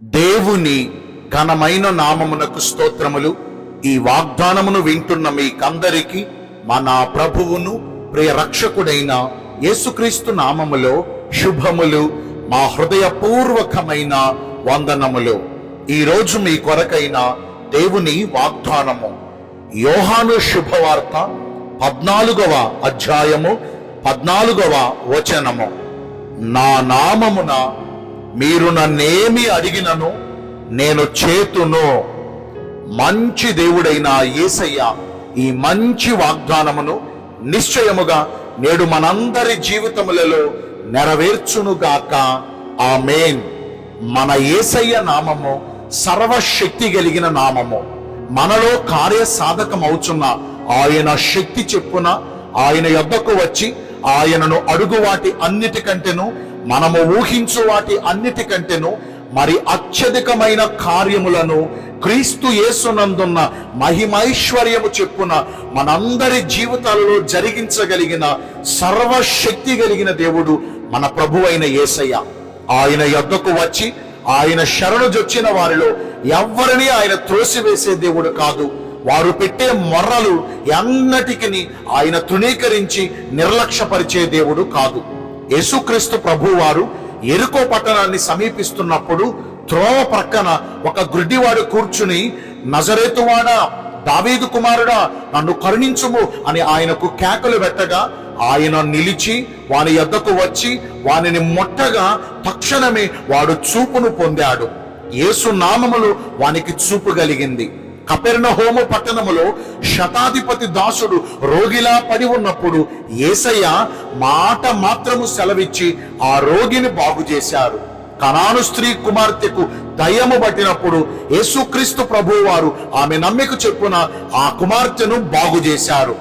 దేవుని ఘనమైన నామమునకు స్తోత్రములు. ఈ వాగ్దానమును వింటున్న మీకందరికీ మన ప్రభువును ప్రియ రక్షకుడైన యేసుక్రీస్తు నామములో శుభములు, మా హృదయపూర్వకమైన వందనములు. ఈరోజు మీ కొరకైన దేవుని వాగ్దానము యోహాను శుభవార్త 14వ అధ్యాయము 14వ వచనము. నా నామమున మీరు నన్నేమి అడిగినను నేను చేతును. మంచి దేవుడైన యేసయ్య ఈ మంచి వాగ్దానమును నిశ్చయముగా నేడు మనందరి జీవితములలో నెరవేర్చునుగాక. ఆమేన్. మన యేసయ్య నామము సర్వశక్తి కలిగిన నామము. మనలో కార్య సాధకమవుచున్న ఆయన శక్తి చెప్పున ఆయన యొద్దకు వచ్చి ఆయనను అడుగు వాటి అన్నిటికంటేను, మనము ఊహించు వాటి అన్నిటికంటేను మరి అత్యధికమైన కార్యములను క్రీస్తు యేసునందున్న మహిమైశ్వర్యము చెప్పున మనందరి జీవితాలలో జరిగించగలిగిన సర్వశక్తి కలిగిన దేవుడు మన ప్రభువైన యేసయ్య. ఆయన యొద్దకు వచ్చి ఆయన శరణుజొచ్చిన వారిలో ఎవ్వరిని ఆయన త్రోసివేసే దేవుడు కాదు. వారు పెట్టే మొర్రలు ఎన్నటికి ఆయన తృణీకరించి నిర్లక్ష్యపరిచే దేవుడు కాదు. యేసుక్రీస్తు ప్రభువారు యెరికో పట్టణాన్ని సమీపిస్తున్నప్పుడు త్రోవ ప్రక్కన ఒక గుడ్డివాడు కూర్చుని, నజరేతువాడా, దావీదు కుమారుడా, నన్ను కరుణించుము అని ఆయనకు కేకలు పెట్టగా ఆయన నిలిచి వాని యొద్దకు వచ్చి వానిని ముట్టగా తక్షణమే వాడు చూపును పొందాడు. యేసు నామములో వానికి చూపు కలిగింది. కపెర్నహూము పట్టణములో శతాధిపతి దాసుడు రోగిలా పడి ఉన్నప్పుడు యేసయ్య మాట మాత్రము సెలవిచ్చి ఆ రోగిని బాగు చేశారు. కనాను స్త్రీ కుమార్తెకు దయ్యము పట్టినప్పుడు యేసుక్రీస్తు ప్రభువారు ఆమె నమ్మిక చెప్పున ఆ కుమార్తెను బాగు చేశారు.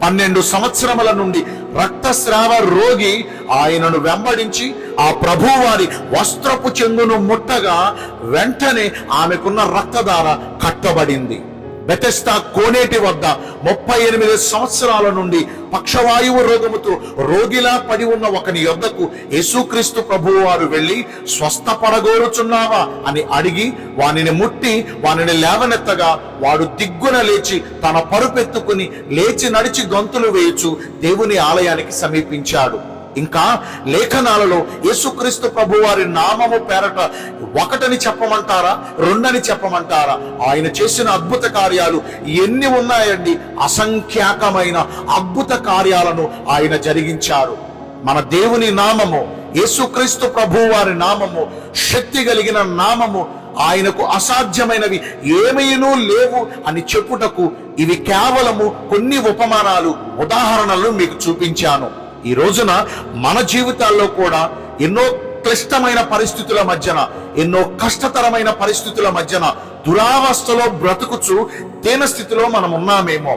12 సంవత్సరముల నుండి రక్తస్రావ రోగి ఆయనను వెంబడించి ఆ ప్రభువారి వస్త్రపు చెంగును ముట్టగా వెంటనే ఆమెకున్న రక్తధార కట్టబడింది. బెతెస్దా కోనేటి వద్ద 38 సంవత్సరాల నుండి పక్షవాయువు రోగముతో రోగిలా పడి ఉన్న ఒకని యొద్దకు యేసుక్రీస్తు ప్రభువారు వెళ్ళి, స్వస్థపడగోరుచున్నావా అని అడిగి వానిని ముట్టి వానిని లేవనెత్తగా వాడు దిగ్గున లేచి తన పరుపెత్తుకుని లేచి నడిచి గంతులు వేయుచు దేవుని ఆలయానికి సమీపించాడు. ఇంకా లేఖనాలలో యేసుక్రీస్తు ప్రభువారి నామము పేరట ఒకటని చెప్పమంటారా, రెండని చెప్పమంటారా? ఆయన చేసిన అద్భుత కార్యాలు ఎన్ని ఉన్నాయండి. అసంఖ్యాకమైన అద్భుత కార్యాలను ఆయన జరిగించారు. మన దేవుని నామము, యేసుక్రీస్తు ప్రభువారి నామము శక్తి కలిగిన నామము. ఆయనకు అసాధ్యమైనవి ఏమీనూ లేవు అని చెప్పుటకు ఇవి కేవలము కొన్ని ఉపమానాలు, ఉదాహరణలు మీకు చూపించాను. ఈ రోజున మన జీవితాల్లో కూడా ఎన్నో క్లిష్టమైన పరిస్థితుల మధ్యన, ఎన్నో కష్టతరమైన పరిస్థితుల మధ్యన దురావస్థలో బ్రతుకుచు దీన స్థితిలో మనం ఉన్నామేమో.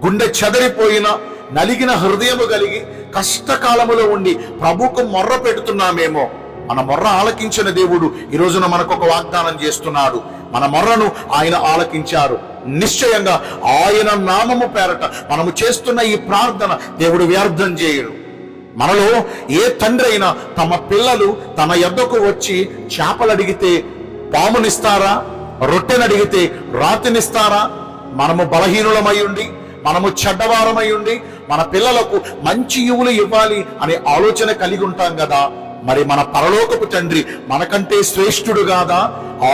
గుండె చెదరిపోయిన నలిగిన హృదయము కలిగి కష్టకాలములో ఉండి ప్రభుకు మొర్ర పెడుతున్నామేమో. మన మొర్ర ఆలకించిన దేవుడు ఈ రోజున మనకు ఒక వాగ్దానం చేస్తున్నాడు. మన మొర్రను ఆయన ఆలకించారు. నిశ్చయంగా ఆయన నామము పేరట మనము చేస్తున్న ఈ ప్రార్థన దేవుడు వ్యర్థం చేయడు. మనలో ఏ తండ్రి అయినా తమ పిల్లలు తన యొద్దకు వచ్చి చేపలు అడిగితే పామునిస్తారా? రొట్టెను అడిగితే రాతినిస్తారా? మనము బలహీనులమై ఉండి, మనము చెడ్డవారమై ఉండి మన పిల్లలకు మంచి ఈవులు ఇవ్వాలి అనే ఆలోచన కలిగి ఉంటాం కదా. మరి మన పరలోకపు తండ్రి మనకంటే శ్రేష్ఠుడు కాదా?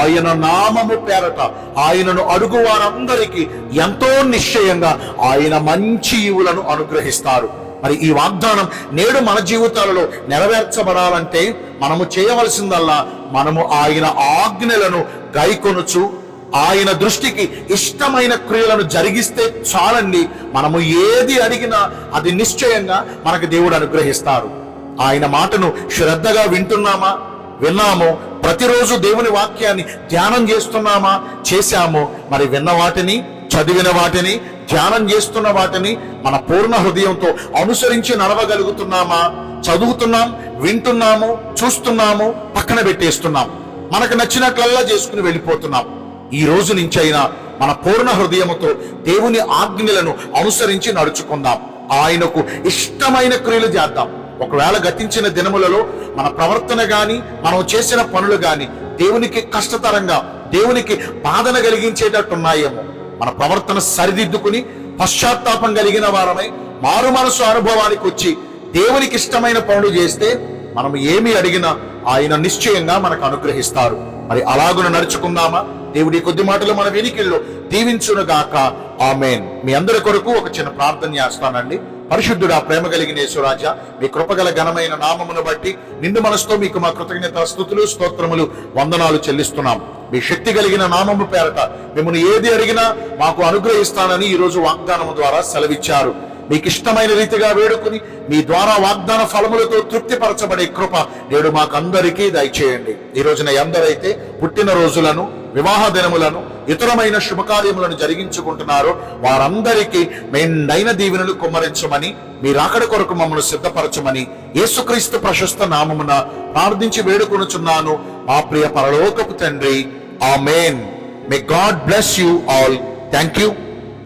ఆయన నామము పేరట ఆయనను అడుగు వారందరికీ ఎంతో నిశ్చయంగా ఆయన మంచి ఈవులను అనుగ్రహిస్తారు. మరి ఈ వాగ్దానం నేడు మన జీవితాలలో నెరవేర్చబడాలంటే మనము చేయవలసిందల్లా మనము ఆయన ఆజ్ఞలను గైకొనుచు ఆయన దృష్టికి ఇష్టమైన క్రియలను జరిగిస్తే చాలండి. మనము ఏది అడిగినా అది నిశ్చయంగా మనకు దేవుడు అనుగ్రహిస్తారు. ఆయన మాటను శ్రద్ధగా వింటున్నామా? విన్నామో? ప్రతిరోజు దేవుని వాక్యాన్ని ధ్యానం చేస్తున్నామా? చేశామో? మరి విన్న వాటిని, చదివిన వాటిని, ధ్యానం చేస్తున్న వాటిని మన పూర్ణ హృదయంతో అనుసరించి నడవగలుగుతున్నామా? చదువుతున్నాం, వింటున్నాము, చూస్తున్నాము, పక్కన పెట్టేస్తున్నాం, మనకు నచ్చినట్లల్లా చేసుకుని వెళ్ళిపోతున్నాం. ఈ రోజు నుంచైనా మన పూర్ణ హృదయముతో దేవుని ఆజ్ఞలను అనుసరించి నడుచుకుందాం. ఆయనకు ఇష్టమైన క్రియలు చేద్దాం. ఒకవేళ గతించిన దినములలో మన ప్రవర్తన గాని మనం చేసిన పనులు గాని దేవునికి కష్టతరంగా, దేవునికి బాధన కలిగించేటట్టున్నాయేమో మన ప్రవర్తన సరిదిద్దుకుని పశ్చాత్తాపం కలిగిన వారమై మారు మనసు అనుభవానికి వచ్చి దేవునికి ఇష్టమైన పనులు చేస్తే మనం ఏమి అడిగినా ఆయన నిశ్చయంగా మనకు అనుగ్రహిస్తారు. మరి అలాగున నడుచుకుందామా? దేవుడి కొద్ది మాటలు మన వెనికిల్లో దీవించునుగాక. ఆమేన్. మీ అందరి కొరకు ఒక చిన్న ప్రార్థన చేస్తానండి. పరిశుద్ధుడా, ప్రేమ కలిగిన యేసురాజా, మీ కృపగల ఘనమైన నామమును బట్టి నిండు మనసుతో మీకు మా కృతజ్ఞత స్తుతులు స్తోత్రములు వందనాలు చెల్లిస్తున్నాం. మీ శక్తి కలిగిన నామము పేరట మిమ్మల్ని ఏది అడిగినా మాకు అనుగ్రహిస్తానని ఈ రోజు వాగ్దానము ద్వారా సెలవిచ్చారు. మీకు ఇష్టమైన రీతిగా వేడుకుని మీ ద్వారా వాగ్దాన ఫలములతో తృప్తిపరచబడే కృప నేడు మాకందరికీ దయచేయండి. ఈ రోజున ఎందరైతే పుట్టిన రోజులను, వివాహ దినములను, ఇతరమైన శుభకార్యములను జరిగించుకుంటున్నారో వారందరికీ మెండైన దీవెనలు కుమ్మరించమని, మీ రాకడ కొరకు మమ్మల్ని సిద్ధపరచమని యేసుక్రీస్తు ప్రశస్త నామమున ప్రార్థించి వేడుకొనుచున్నాను మా ప్రియ పరలోకపు తండ్రి. Amen. May God bless you all. Thank you.